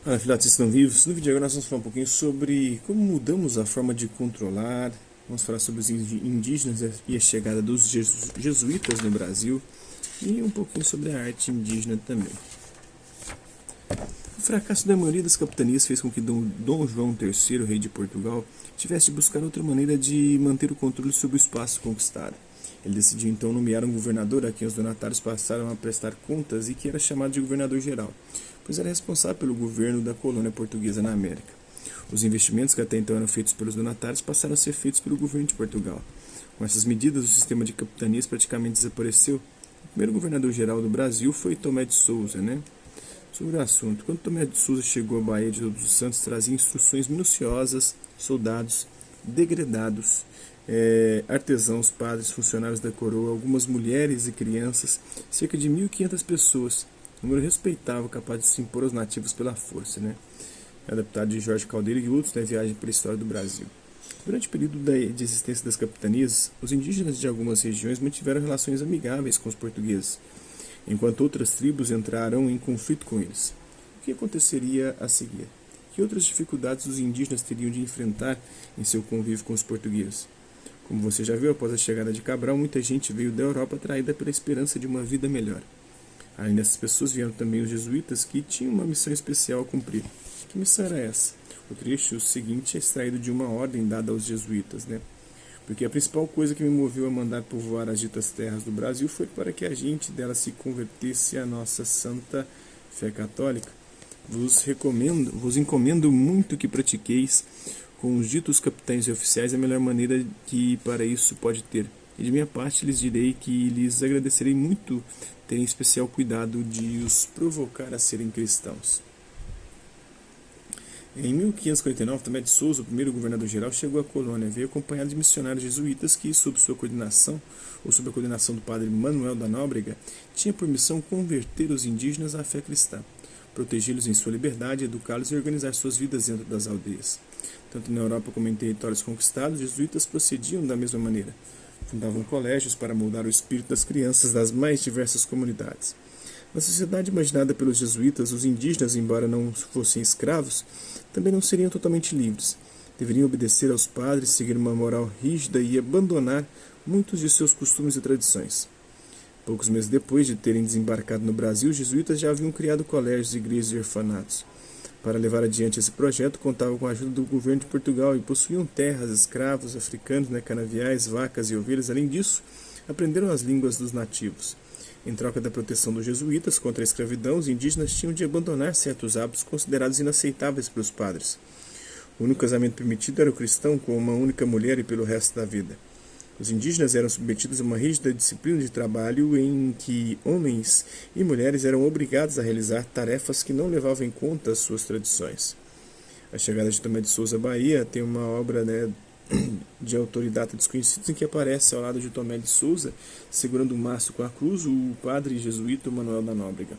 Olá, filhotes estão vivos. No vídeo de agora nós vamos falar um pouquinho sobre como mudamos a forma de controlar. Vamos falar sobre os indígenas e a chegada dos jesuítas no Brasil e um pouquinho sobre a arte indígena também. O fracasso da maioria das capitanias fez com que Dom João III, rei de Portugal, tivesse de buscar outra maneira de manter o controle sobre o espaço conquistado. Ele decidiu então nomear um governador a quem os donatários passaram a prestar contas e que era chamado de governador-geral, pois era responsável pelo governo da colônia portuguesa na América. Os investimentos que até então eram feitos pelos donatários passaram a ser feitos pelo governo de Portugal. Com essas medidas, o sistema de capitanias praticamente desapareceu. O primeiro governador-geral do Brasil foi Tomé de Souza, Sobre o assunto, quando Tomé de Souza chegou à Baía de Todos os Santos, trazia instruções minuciosas, soldados, degredados, artesãos, padres, funcionários da coroa, algumas mulheres e crianças, cerca de 1.500 pessoas, número respeitável, capaz de se impor aos nativos pela força. Adaptado de Jorge Caldeira e outros na viagem pela história do Brasil. Durante o período de existência das capitanias, os indígenas de algumas regiões mantiveram relações amigáveis com os portugueses, enquanto outras tribos entraram em conflito com eles. O que aconteceria a seguir? Que outras dificuldades os indígenas teriam de enfrentar em seu convívio com os portugueses? Como você já viu, após a chegada de Cabral, muita gente veio da Europa atraída pela esperança de uma vida melhor. Além dessas pessoas vieram também os jesuítas, que tinham uma missão especial a cumprir. Que missão era essa? O trecho seguinte é extraído de uma ordem dada aos jesuítas, Porque a principal coisa que me moveu a mandar povoar as ditas terras do Brasil foi para que a gente dela se convertesse à nossa santa fé católica. Vos encomendo muito que pratiqueis com os ditos capitães e oficiais a melhor maneira que para isso pode ter. E de minha parte lhes direi que lhes agradecerei muito terem especial cuidado de os provocar a serem cristãos. Em 1549, Tomé de Souza, o primeiro governador-geral, chegou à colônia. Veio acompanhado de missionários jesuítas que, sob sua coordenação, ou sob a coordenação do padre Manuel da Nóbrega, tinha por missão converter os indígenas à fé cristã, protegê-los em sua liberdade, educá-los e organizar suas vidas dentro das aldeias. Tanto na Europa como em territórios conquistados, os jesuítas procediam da mesma maneira. Fundavam colégios para moldar o espírito das crianças das mais diversas comunidades. Na sociedade imaginada pelos jesuítas, os indígenas, embora não fossem escravos, também não seriam totalmente livres. Deveriam obedecer aos padres, seguir uma moral rígida e abandonar muitos de seus costumes e tradições. Poucos meses depois de terem desembarcado no Brasil, os jesuítas já haviam criado colégios, igrejas e orfanatos. Para levar adiante esse projeto, contavam com a ajuda do governo de Portugal e possuíam terras, escravos, africanos, canaviais, vacas e ovelhas. Além disso, aprenderam as línguas dos nativos. Em troca da proteção dos jesuítas contra a escravidão, os indígenas tinham de abandonar certos hábitos considerados inaceitáveis pelos padres. O único casamento permitido era o cristão com uma única mulher e pelo resto da vida. Os indígenas eram submetidos a uma rígida disciplina de trabalho em que homens e mulheres eram obrigados a realizar tarefas que não levavam em conta as suas tradições. A chegada de Tomé de Souza à Bahia tem uma obra de autoridade desconhecidos em que aparece ao lado de Tomé de Souza, segurando um maço com a cruz, o padre jesuíta Manuel da Nóbrega.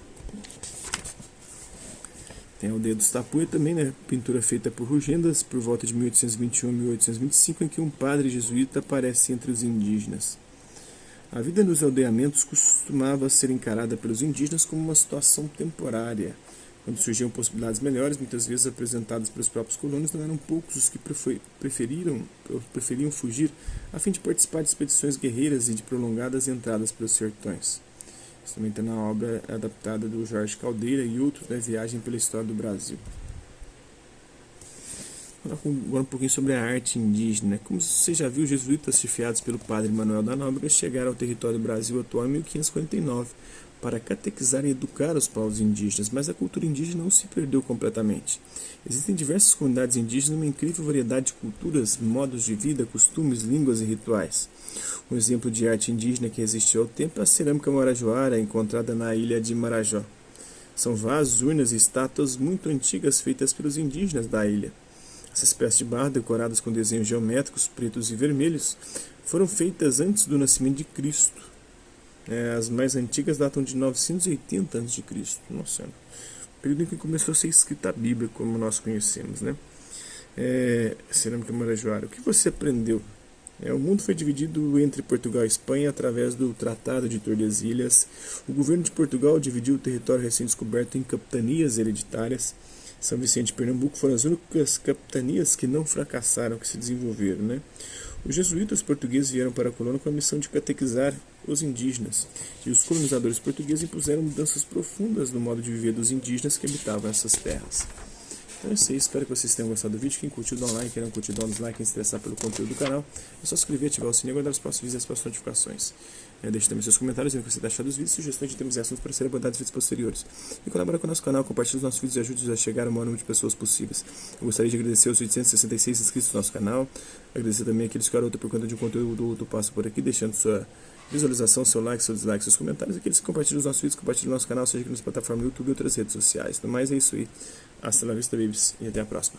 Tem o Dedo dos Tapuia também, pintura feita por Rugendas por volta de 1821 a 1825, em que um padre jesuíta aparece entre os indígenas. A vida nos aldeamentos costumava ser encarada pelos indígenas como uma situação temporária. Quando surgiam possibilidades melhores, muitas vezes apresentadas pelos próprios colonos, não eram poucos os que preferiam fugir a fim de participar de expedições guerreiras e de prolongadas entradas pelos sertões. Isso também está na obra adaptada do Jorge Caldeira e outros da Viagem pela História do Brasil. Agora um pouquinho sobre a arte indígena. Como você já viu, os jesuítas chefiados pelo padre Manuel da Nóbrega chegaram ao território do Brasil atual em 1549 para catequizar e educar os povos indígenas, mas a cultura indígena não se perdeu completamente. Existem diversas comunidades indígenas, uma incrível variedade de culturas, modos de vida, costumes, línguas e rituais. Um exemplo de arte indígena que resistiu ao tempo é a cerâmica marajoara, encontrada na ilha de Marajó. São vasos, urnas e estátuas muito antigas feitas pelos indígenas da ilha. Essas peças de barro, decoradas com desenhos geométricos pretos e vermelhos, foram feitas antes do nascimento de Cristo. As mais antigas datam de 980 a.C. Nossa, período em que começou a ser escrita a Bíblia, como nós conhecemos, Cerâmica Marajoara. O que você aprendeu? O mundo foi dividido entre Portugal e Espanha através do Tratado de Tordesilhas. O governo de Portugal dividiu o território recém-descoberto em capitanias hereditárias. São Vicente e Pernambuco foram as únicas capitanias que não fracassaram, que se desenvolveram, né? Os jesuítas portugueses vieram para a colônia com a missão de catequizar os indígenas, e os colonizadores portugueses impuseram mudanças profundas no modo de viver dos indígenas que habitavam essas terras. Então é isso aí, espero que vocês tenham gostado do vídeo. Quem curtiu, dá um like, quem não curtiu, dá um dislike, quem se interessar pelo conteúdo do canal, é só se inscrever, ativar o sininho e aguardar os próximos vídeos e as próximas notificações. Deixe também seus comentários, dizendo o que você está achando dos vídeos, sugestões de temas e assuntos para serem abordados em vídeos posteriores. E colabora com o nosso canal, compartilhe os nossos vídeos e ajude-nos a chegar ao maior número de pessoas possíveis. Eu gostaria de agradecer os 866 inscritos no nosso canal, agradecer também aqueles que garoto por conta de um conteúdo do passo por aqui, deixando sua visualização, seu like, seu dislike, seus comentários, aqueles que compartilham os nossos vídeos, compartilham o nosso canal, seja aqui nas plataformas do YouTube e outras redes sociais. No mais é isso aí. Hasta la vista, babies, e até a próxima.